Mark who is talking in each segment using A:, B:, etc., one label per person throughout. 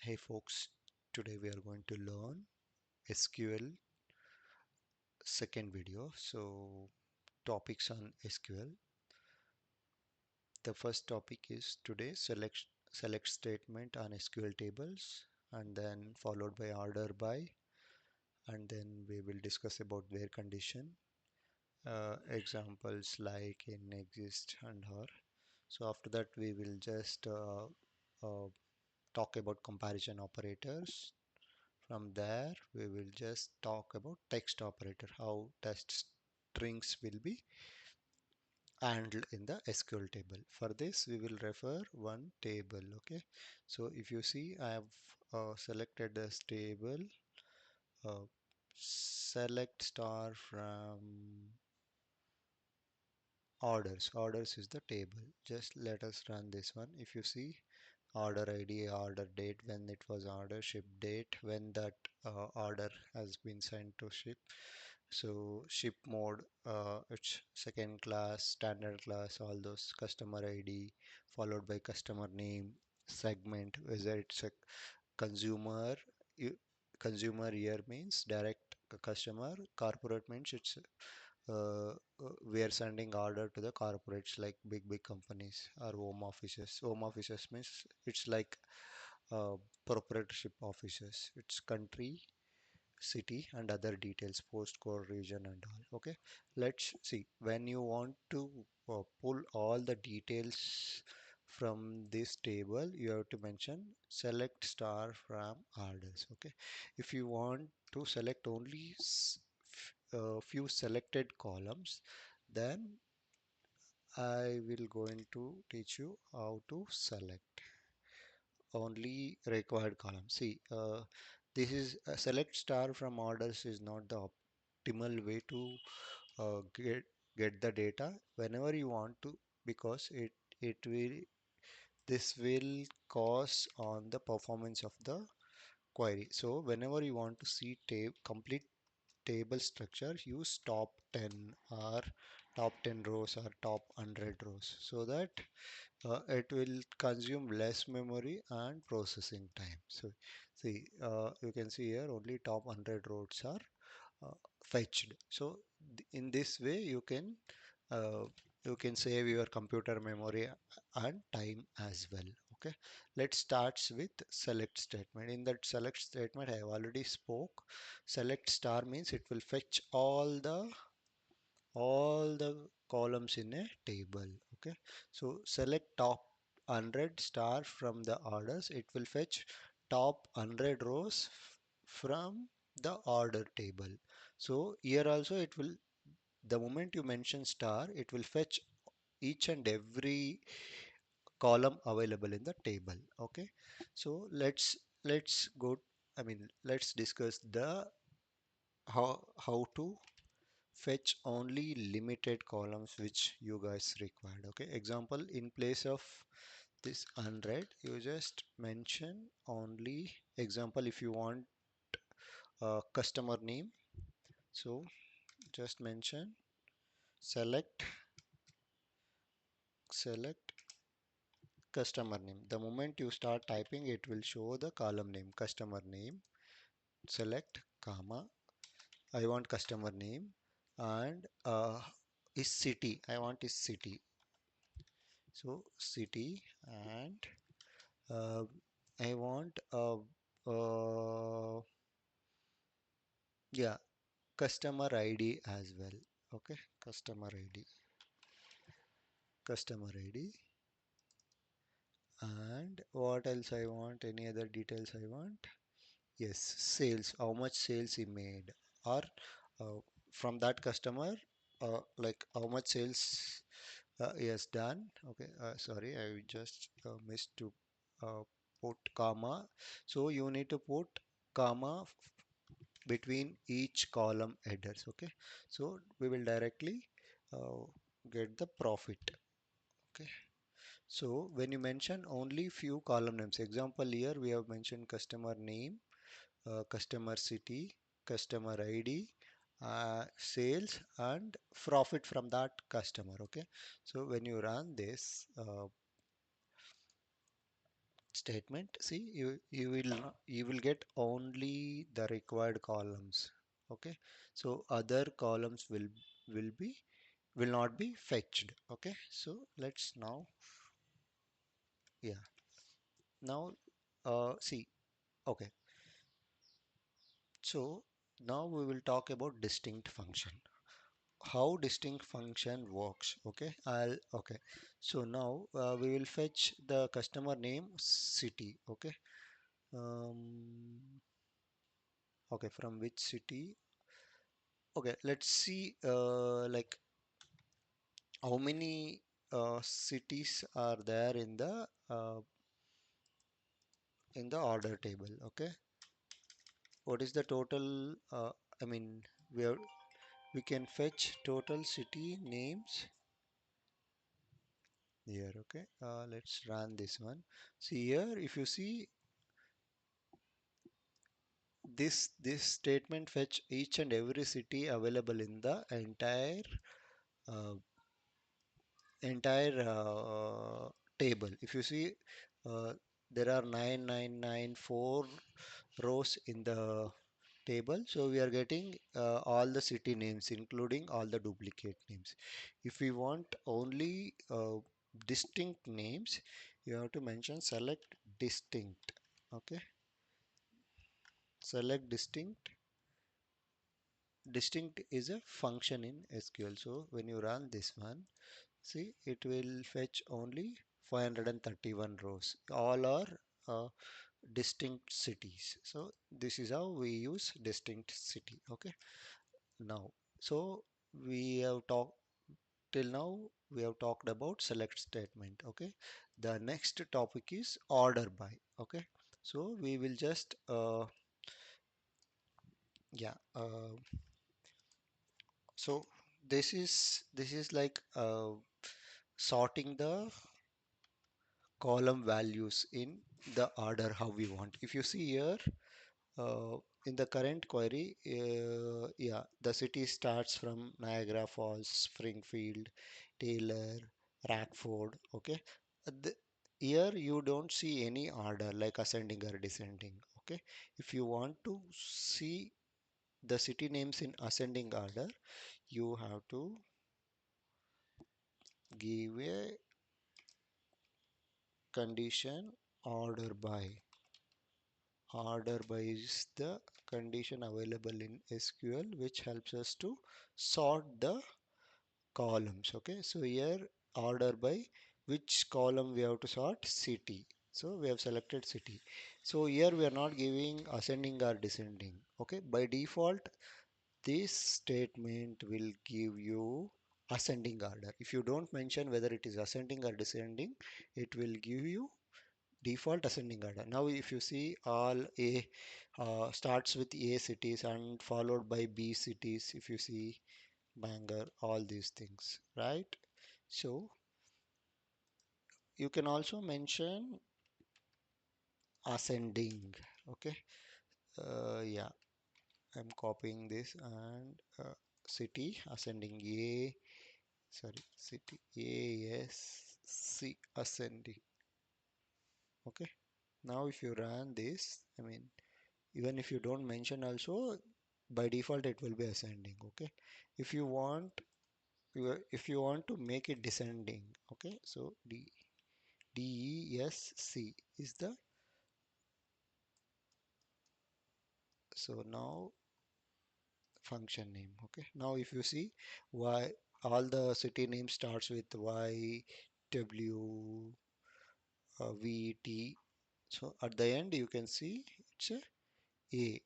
A: Hey folks, today we are going to learn SQL second video. So topics on SQL. The first topic is today select statement on SQL tables, and then followed by order by, and then we will discuss about their condition. Examples like in exist and or. So after that we will just uh, talk about comparison operators. From there, we will just talk about text operator, how text strings will be handled in the SQL table. For this, we will refer one table. Okay. So if you see, I have selected this table. Uh, select star from orders. Orders is the table. Just let us run this one. If you see, order ID, order date, when it was order, ship date, when that order has been sent to ship. So ship mode, it's second class, standard class, all those customer ID, followed by customer name, segment, whether it's a consumer, consumer here means direct customer, corporate means it's we are sending order to the corporates like big companies or home offices. Home offices means it's like uh, proprietorship offices. It's country, city and other details, postcode, region and all. Okay, let's see. When you want to pull all the details from this table, you have to mention select star from orders. Okay, if you want to select only few selected columns, then I will going to teach you how to select only required columns. See, this is select star from orders is not the optimal way to get the data whenever you want to, because it will this will cause on the performance of the query. So whenever you want to see complete table structure, use top 10 or top 10 rows or top 100 rows, so that it will consume less memory and processing time. So see, you can see here only top 100 rows are fetched. So in this way uh, you can save your computer memory and time as well. Okay, let's start with select statement. In that select statement, I have already spoke. Select star means it will fetch all the columns in a table. Okay, so select top 100 star from the orders. It will fetch top 100 rows from the order table. So here also it will, the moment you mention star, it will fetch each and every column available in the table. Okay, so let's go, I mean let's discuss the how to fetch only limited columns which you guys required. Okay, example, in place of this 100, you just mention only, example, if you want customer name, so just mention select customer name. The moment you start typing, it will show the column name, customer name, select comma, I want customer name, and is city, I want is city, so city, and uh, I want uh, yeah, customer ID as well. Okay, customer ID, and what else I want, any other details I want? Yes, sales, how much sales he made, or uh, from that customer, like how much sales he has done. Okay, sorry, I just missed to uh, put comma. So you need to put comma between each column headers. Okay, so we will directly uh, get the profit. Okay, so when you mention only few column names, example here we have mentioned customer name, customer city, customer ID, sales and profit from that customer. Okay, so when you run this, statement. See, you will get only the required columns. Okay, so other columns will be will not be fetched. Okay, so let's now, yeah, now see. Okay, so now we will talk about distinct function. How distinct function works. Okay, okay. So now we will fetch the customer name city. Okay, um, okay, from which city. Okay, let's see like how many cities are there in the order table. Okay, what is the total? I mean, we are, we can fetch total city names here. Okay, let's run this one. See here, if you see this statement fetch each and every city available in the uh, entire table. If you see, uh, there are 9994 rows in the table, so we are getting all the city names including all the duplicate names. If we want only distinct names, you have to mention select distinct. Okay, select distinct. Distinct is a function in SQL. So when you run this one, see, it will fetch only 531 rows. All are uh, distinct cities. So this is how we use distinct city. Okay. Now, so we have talked till now. We have talked about select statement. Okay. The next topic is order by. Okay. So we will just yeah. So this is like sorting the column values in the order how we want. If you see here, uh, in the current query, yeah, the city starts from Niagara Falls, Springfield, Taylor, Radford. Okay, the, here you don't see any order like ascending or descending. Okay, if you want to see the city names in ascending order, you have to give a condition order by. Order by is the condition available in SQL which helps us to sort the columns. Okay, so here order by which column we have to sort city. So we have selected city. So here we are not giving ascending or descending. Okay, by default this statement will give you ascending order. If you don't mention whether it is ascending or descending, it will give you default ascending order. Now, if you see all A starts with A cities and followed by B cities, if you see Bangor, all these things, right? So you can also mention ascending. Okay, yeah, I'm copying this and city ascending A, sorry, city A S C ascending. Okay, now if you run this, I mean, even if you don't mention also, by default it will be ascending. Okay, if you want, if you want to make it descending, okay, so DESC is the, so now function name. Okay, now if you see why all the city name starts with Y, W, V, T, so at the end you can see it's a.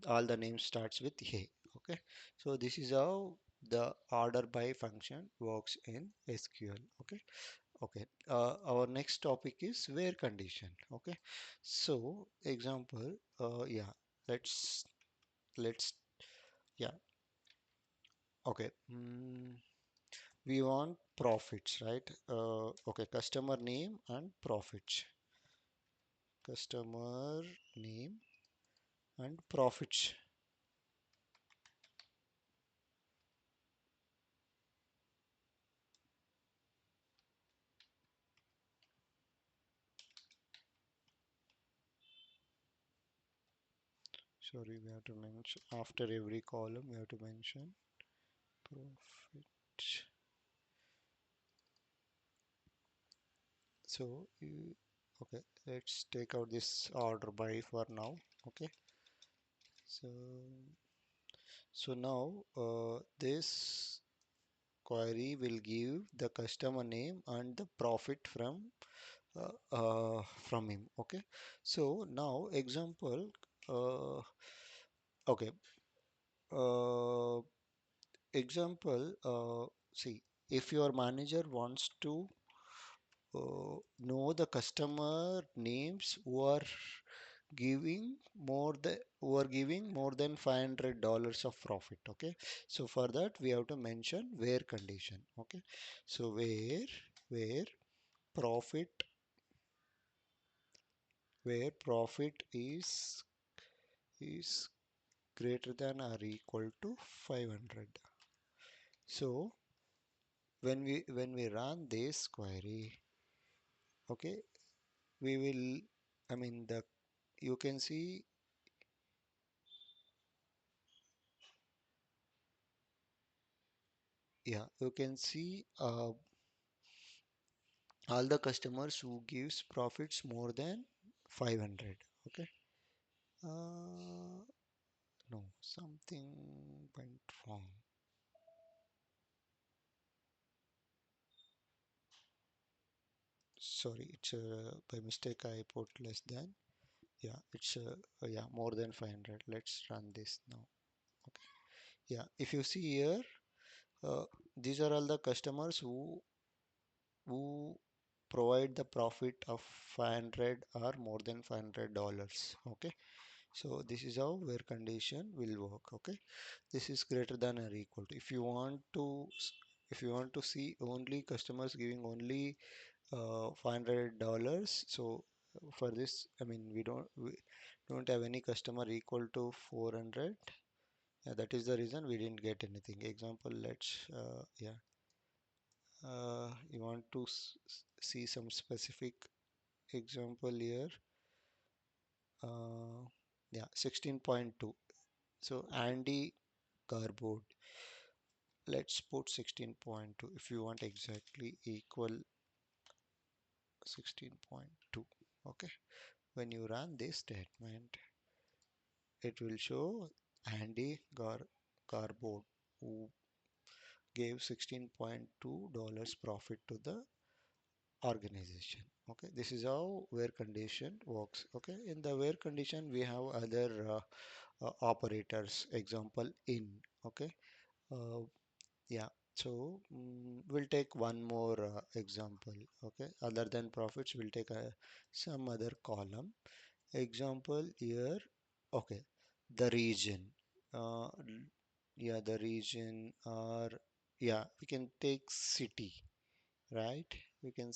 A: All the names starts with A. Okay, so this is how the order by function works in SQL. Okay, okay. Our next topic is where condition. Okay, so example. Yeah. Let's yeah. Okay. We want profits, right? Okay. Customer name and profits. Customer name and profits. sorry, we have to mention after every column we have to mention profit. So okay, let's take out this order by for now. Okay, so now this query will give the customer name and the profit from him. Okay, so now example, uh, okay, uh, example, see, if your manager wants to know the customer names who are giving more than $500 of profit. Okay, so for that we have to mention where condition. Okay, so where profit profit is greater than or equal to 500. So when we run this query, okay, we will, I mean, the you can see, yeah, you can see all the customers who gives profits more than 500. Okay, no, something went wrong. Sorry, it's by mistake I put less than. Yeah, it's yeah, more than 500. Let's run this now. Okay, yeah, if you see here, uh, these are all the customers who provide the profit of 500 or more than $500. Okay, so this is how where condition will work. Okay, this is greater than or equal to. If you want to see only customers giving only $500, so for this, I mean, we don't have any customer equal to 400. Yeah, that is the reason we didn't get anything. Example, let's yeah, you want to see some specific example here. uh, yeah, 16.2. So Andy Cardboard, let's put 16.2 if you want exactly equal 16.2. Okay, when you run this statement, it will show Andy Cardboard who gave $16.2 profit to the organization. Okay, this is how where condition works. Okay, in the where condition we have other operators. Example in. Okay, uh, yeah. So we'll take one more example. Okay, other than profits, we'll take some other column. Example here. Okay, the region. Yeah, the region, or yeah, we can take city, right? We can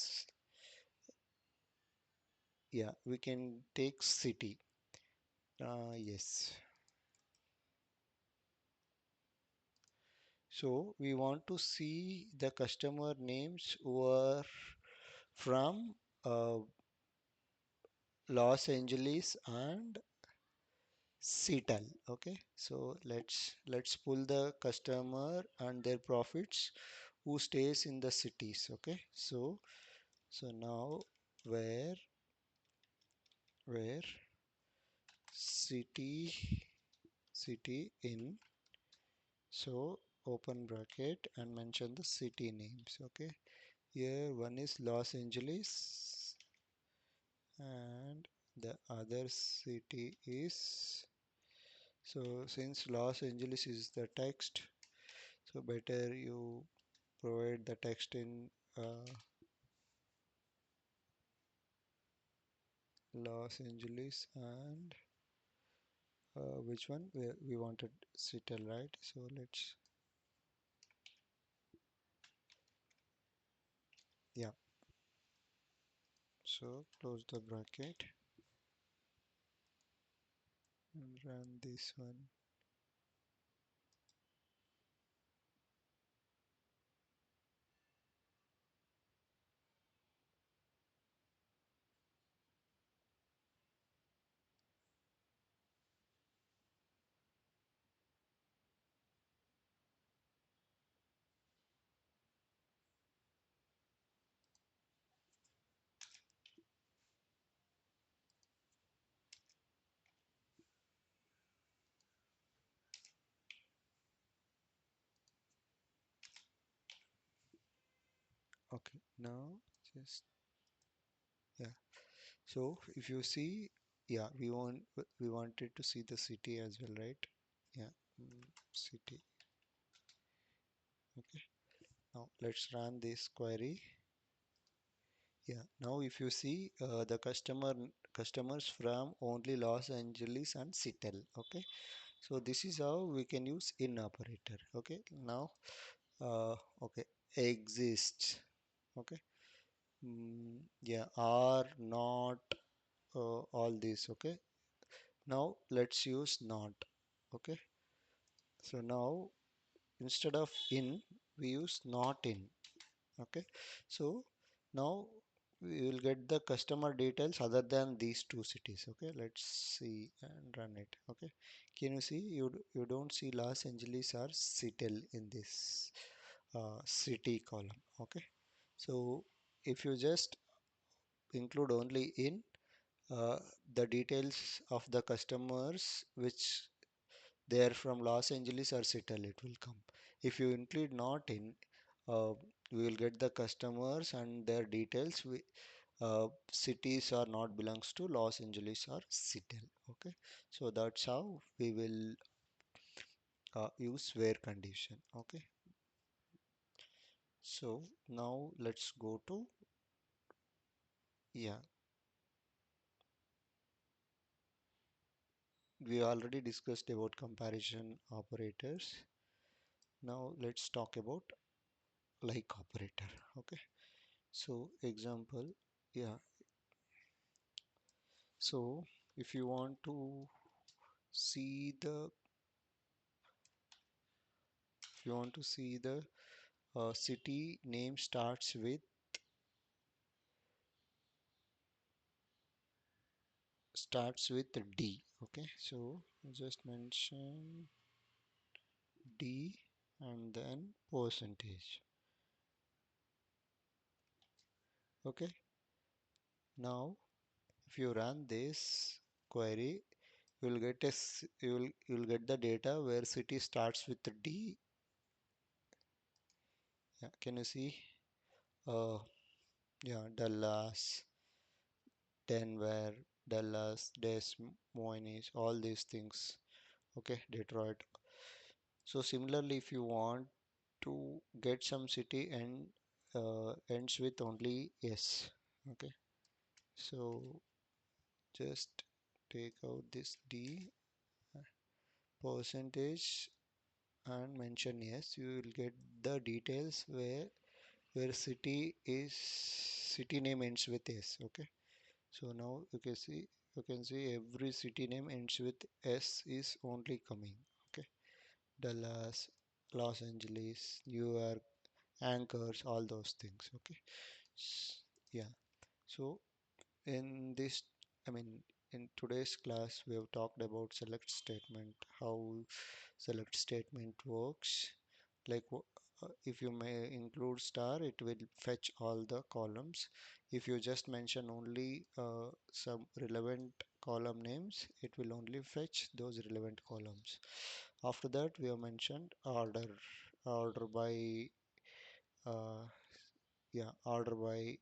A: yeah, we can take city. Yes. So we want to see the customer names who are from Los Angeles and Seattle. Okay, so let's pull the customer and their profits who stays in the cities. Okay, so now where where city in, so open bracket and mention the city names. Okay, here one is Los Angeles and the other city is, so since Los Angeles is the text, so better you provide the text in Los Angeles and which one we wanted Seattle, right? So let's, yeah, so close the bracket and run this one. Okay, now just yeah. So if you see, yeah, we wanted to see the city as well, right? Yeah, city. Okay. Now let's run this query. Yeah. Now if you see the customers from only Los Angeles and Seattle. Okay. So this is how we can use in operator. Okay. Now okay, exists. Okay. Yeah, are not all these. Okay. Now let's use not. Okay. So now instead of in, we use not in. Okay. So now we will get the customer details other than these two cities. Okay. Let's see and run it. Okay. Can you see? You don't see Los Angeles or Seattle in this city column. Okay. So if you just include only in uh, the details of the customers which they are from Los Angeles or Seattle, it will come. If you include not in, we will get the customers and their details. Cities are not belongs to Los Angeles or Seattle. Okay, so that's how we will use where condition. Okay, so now let's go to yeah. We already discussed about comparison operators. Now let's talk about like operator. Okay, so example, yeah. So if you want to see the if you want to see the city name starts with D. Okay, so just mention D and then percentage. Okay, now if you run this query, you'll get the data where city starts with D. Yeah, can you see? Uh, yeah, Dallas, Denver, Dallas, Des Moines, all these things. Okay, Detroit. So similarly, if you want to get some city and ends with only S. Okay, so just take out this D percentage and mention yes. You will get the details where city name ends with S. Okay, so now you can see every city name ends with S is only coming. Okay, Dallas, Los Angeles, New York, anchors, all those things. Okay, yeah. So in this, I mean, in today's class, we have talked about select statement, how select statement works. Like if you may include star, it will fetch all the columns. If you just mention only some relevant column names, it will only fetch those relevant columns. After that, we have mentioned order by uh, yeah, order by.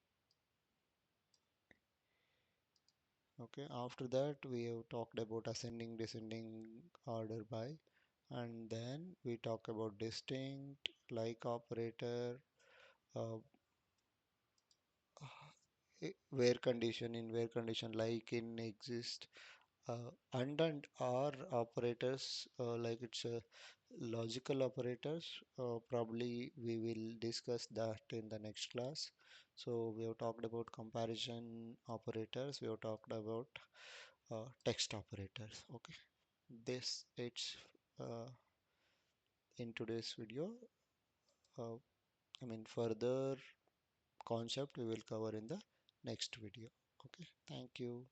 A: Okay, after that we have talked about ascending, descending order by, and then we talk about distinct, like operator, uh, where condition, in where condition, like in exist, and or operators, like it's a logical operators. Probably we will discuss that in the next class. So we have talked about comparison operators. We have talked about text operators. Okay. This it's in today's video. Uh, I mean, further concept we will cover in the next video. Okay, thank you.